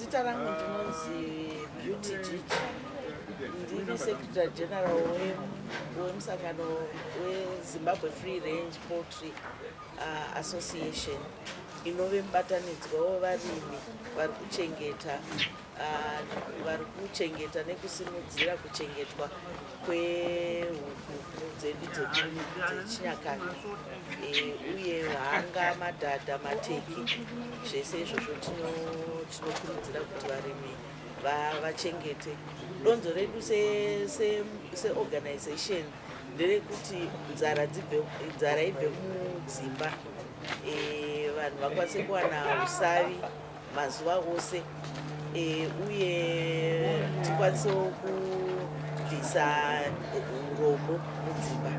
Zita rangu ndinonzi Beauty Jiji. Ndiri Secretary General wemusangano weZimbabwe Free Range Poultry Association inove mubatanidzwa wevarimi vari kuchengeta nekusimudzira kuchengetwa kwehuku dzedu dzechinyakare uye hanga, madhadha, mateki, zvese izvozvo tinokurudzira kuti varimi vachengete. Donzo redu seorganization nderekuti nzara ibve mudzimba, vanhu vakwanise kuwana usavi mazuva ose, uye tikwanisewo kubvisa urombo mudzimba,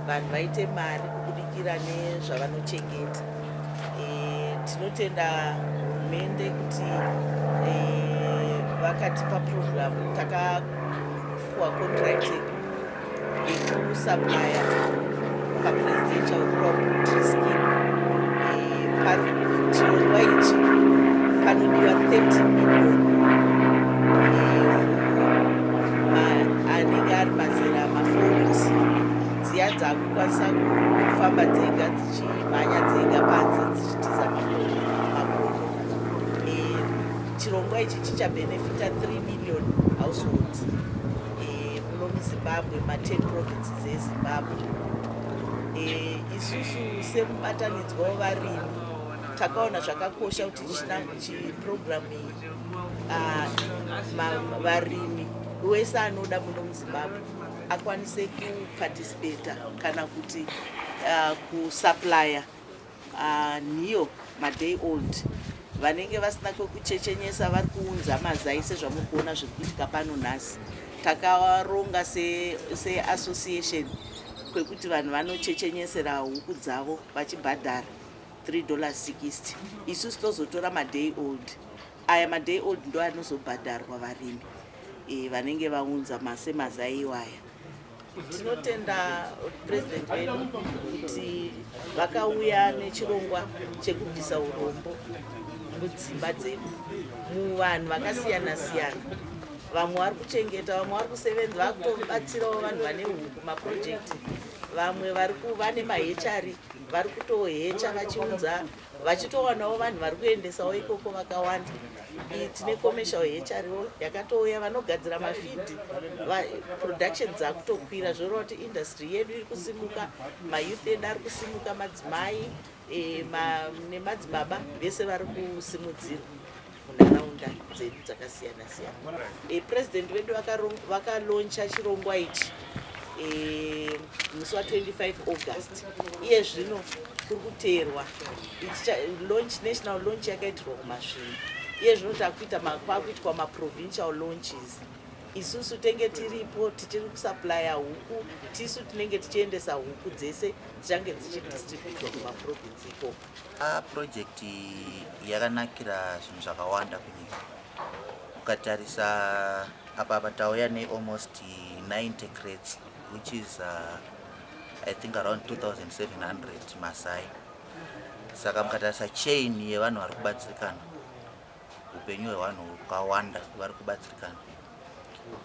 vanhu vaite mari kubudikira nezvavanochengeta. Tinotenda hurumende kuti vakatipa program, takapuwa contract yekusupply paPresidential Rural Poultry Scheme. Chirongwa ichi panodiwa 30 million anenge ari mazera ma4 dziya dzakukwanisa kufamba dzega dzichimhanya dzega panze dzichitiza makono. Chirongwa ichi chichabenefita 3 million households muno muZimbabwe, ma10 provinces eZimbabwe. Isusu semubatanidzwa wevarimi takaona zvakakosha kuti chiprogramu iyi varimi wese anoda muno muZimbabwe akwanise kuparticipata kana kuti kusupply nhiyo maday old vanenge vasina kwekuchechenyesa vari kuunza mazai sezvamuri kuona zviri kuitika pano nhasi. Takaronga seassociation kwekuti vanhu vanochechenyesera huku dzavo vachibhadhara $3.60. Isusu tozotora maday old. Aya maday old ndo anozobhadharwa varimi vanenge vaunza mazai iwaya. Tinotenda president wedu kuti vakauya nechirongwa chekubvisa urombo mudzimba dzedu muvanhu vakasiyana siyana. Vamwe vari kuchengeta, vamwe vari kusevenza, vari kutobatsirawo vanhu vane huku maprojekti. Vamwe vane mahechari vari kutohecha vachiunza, vachitowanawo vanhu vari kuendesawo ikoko vakawanda. Tine commercial hechariwo yakatouya vanogadzira mafeed, production dzakutokwira zvoreva kuti industry yedu iri kusimuka, mayouth edu ari kusimuka, madzimai nemadzibaba vese vari kusimudzirwa munharaunda dzedu dzakasiyana siyana. President wedu vakalauncha chirongwa ichi musi wa25 August. Iye zvino kuri kuteerwa national launch yakaitirwa kumasvingo. Iye zvino kwakuitwa maprovincial launches. Isusu tenge tiripo tichiri kusupply huku, tisu tinenge tichiendesa huku dzese dzichange dzichidistributwa kumaprovinsi ikoko. Project yakanakira zvinhu zvakawanda kunyika. Ukatarisa apa tauya almost 90 crates, which is I think around 2,700 masai. Saka mukatarisa chain yevanhu vari kubatsirikana, upenyu hwevanhu hukawanda vari kubatsirikana.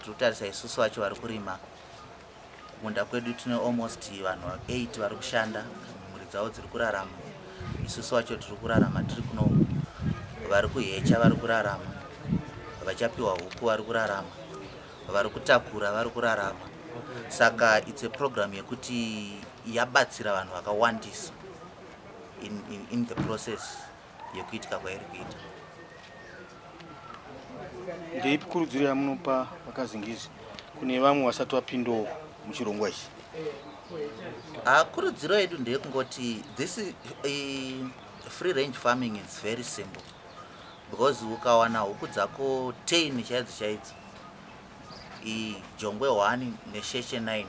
Tinotarisa isusu vacho vari kurima kumunda kwedu tine almost vanhu 8 vari kushanda, mhuri dzavo dziri kurarama. Isusu vacho tiri kurarama tiri kuno, vari kuhecha vari kurarama, vachapiwa huku vari kurarama, vari kutakura vari kurarama. Saka it's a program yekuti yabatsira vanhu vakawandisa in the process yekuitika kwairi kuita. Ndeipi kurudziro yamunopa vakazingizi kune vamwe vasati vapindawo muchirongwa ichi? Kurudziro yedu ndeyekungoti this free range farming is very simple, because ukawana huku dzako 10 chaidzo jongwe 1 nesheshe 9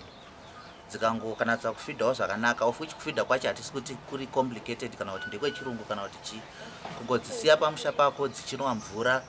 dzikangokanatsa kufidhawo zvakanaka, of which kufidha kwacho hatisi kuti kuri complicated kana kuti ndekwechirungu kana kuti chii, kungodzisiya pamusha pako dzichinwa mvura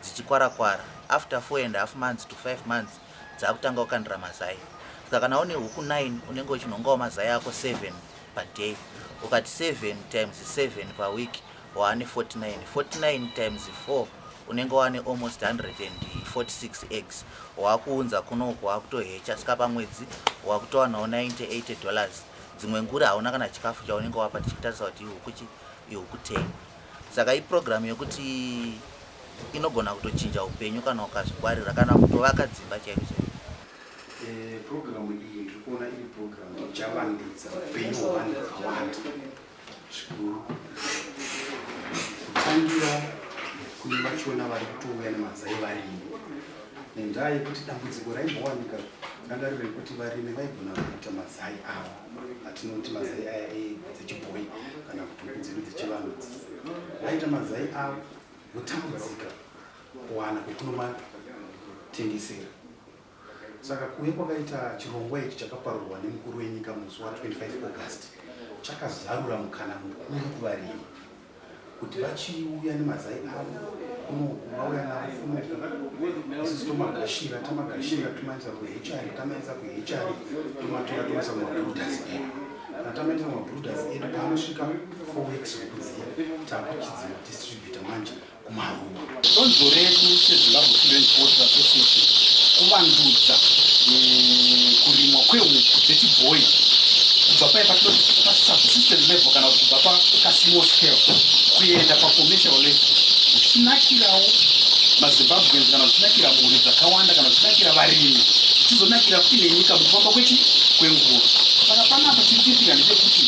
dzichikwara-kwara, after 4.5 months to 5 months dzakutanga kukandira mazai. Saka kana une huku 9 unenge uchinhongawo mazai ako 7 per day. Ukati 7 times 7 per week waane 49 times 4 unenge wane almost 146 eggs. Wakuunza kunoku wakutohecha saka pamwedzi wakutowanawo $90-80. Dzimwe nguri hauna kana chikafu chaunenge wapa tichitarisa kuti ihuku 10. Saka iprogram yokuti inogona kutochinja upenyu kana ukazvingwarira kana kutovaka dzimba chaiko chaiko. Program iyi ndikuona iri program ichavandudza upenyu hwevanhu vakawanda zvikuru. Kutangira kune vachona vari kutouya nemazai varimi, nendaa yekuti dambudziko raimbowanika ranga riri rekuti varimi vaigona kuita mazai avo atinoti mazai aya dzechibhoyi kana kuti huku dzedu dzechivanhu vaita mazai avo votambudzika kuwana kwekunomatengesera. Saka kuuya kwakaita chirongwa ichi chakaparurwa nemukuru wenyika musi wa25 August chakazarura mukana mukuru kuvarimi kuti vachiuya nemazai avo vauya navo isusu tomagashira tomaisa kuhechari tomatora tomaisa mumabrooders edu. Kana tamaisa mumabrooders edu paanosvika 4 weeks wekudziya takuchidistributa manje kumaruwa. Donzo redu seZimbabwe Range Poultry Association kuvandudza kurimwa kwehuku dzechibhoyi kubva pasubsistence level kana kuti kubva pasmall scale kuenda pacommercial level, zvinakirawo maZimbabweans kana zvinakira mhuri dzakawanda kana zvinakira varimi, zvichizonakira futi nenyika mukufamba kwenguva. Saka panapa chiri kuitika ndechekuti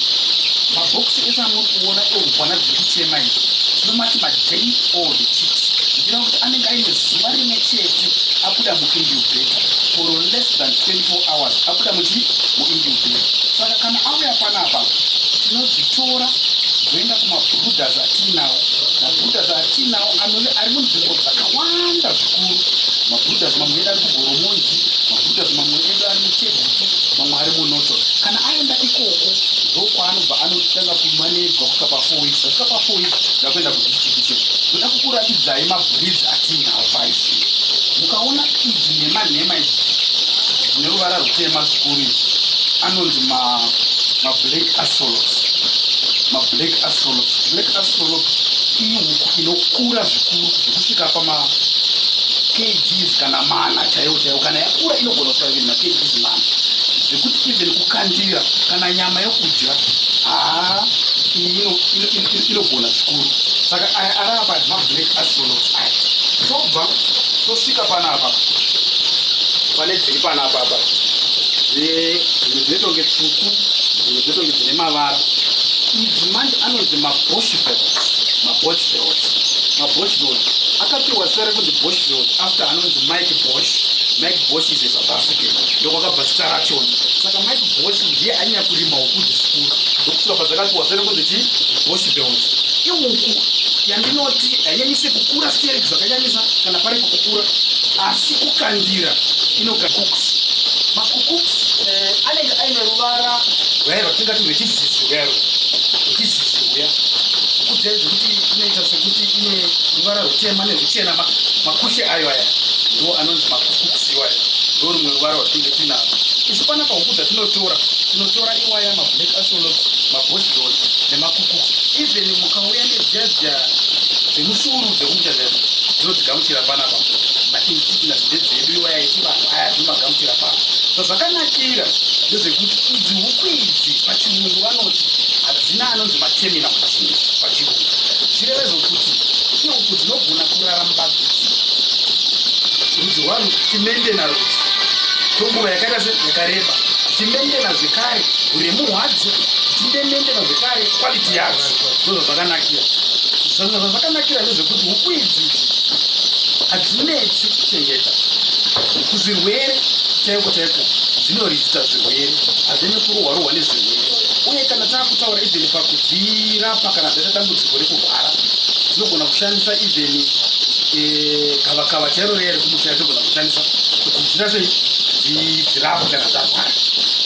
mabhokisi ese amuri kuona ehupwana dziri kuchema idzi tinomati maday old chicks, zvichira kuti anenge aine zuva rimwe chete abuda muincubator for less than 24 hours abuda muincubator. Saka kana auya panapa tinodzitora zoenda kumabrooders atinawo. Mabrooders atinawo ari munzvimbo dzakawanda zvikuru. Mabrooders mamwe edu ari kugoromonzi, mabrooders mamwe edu ari muchebhutu, mamwe ari munoto. Kana aenda ikoko ndokwaanobva anotanga kumanejwa kusvika pa4 weeks. Asvika pa4 weeks ndakuenda kudistribution. Ndoda kukuratidzai mabreeds atinawo paizvi. Mukaona idzi nemanhema idzi dzine ruvara rutema zvikuru idzi anonzi mablack axolots. Black axolot ihuku inokura zvikuru zvekusvika kgs kana mana chaiwo kana yakura inogona kusvika even kgs mana, zvekuti even kukandira kana nyama yokudya inogona zvikuru. Saka aya arapa mablack axolot aya. Tobva tosvika panapa pane dziri panapa apa dzimwe dzinotonge tsvuku, dzimwe dzinotonge dzine mavara. Idzi manje anonzi maboshveld. Akapiwa zita rekunzi boshveld after anonzi Mike Bosch. Mike Bosch is a South African, ndokwakabva zita rachona. Saka Mike Bosch ndiye anyanya kurima huku zvikuru, ndokusvika padzakapiwa zita rekunzi boshveld. Ihuku yandinoti hainyanyise kukura stereki zvakanyanyisa kana pari kukura, asi kukandira inogara cooks. Makukuks anenge aine ruvara rwatingati rwechizizi uya kudzenze kuti inoita sekuti ine ruvara rutema nerwuchena. Makushe ayo aya ndo anonzi makukuks iwaya, ndo rumwe ruvara rwatinenge tinaro. Isu panapa huku dzatinotora iwaya mablack axolots, maboshveld nemakukuks. Even mukauya nedziya dzemusuru dzekuita dzinodzigamuchira panapa maindigenous ndedzedu iwaya yechivanhu aya dzinogamuchira pano. Zvazvakanakira ndezvekuti idzi huku idzi pachirungu vanoti hadzina anonzi materminal machines pachirungu. Zvireve zvokuti ihuku dzinogona kuraramba rudzi rwaro chimendena rudzi kwenguva yakareba, chimendena zvekare uremu hwadzo, chimendena zvekare quality yadzo. Ndozvo zvakanakira. Zvazvakanakira ndezvekuti huku idzi hadzinetsi kuchengeta. Kuzvirwere chaiko dzinorisita zvirwere, hazvine kurohwa nezvirwere. Uye kana taakutaura even pakudzirapa kana dzaita dambudziko rekurwara, dzinogona kushandisa even gavakava chairo rere kumushaya, dzinogona kushandisa kuti dzirapwe kana dzarwara.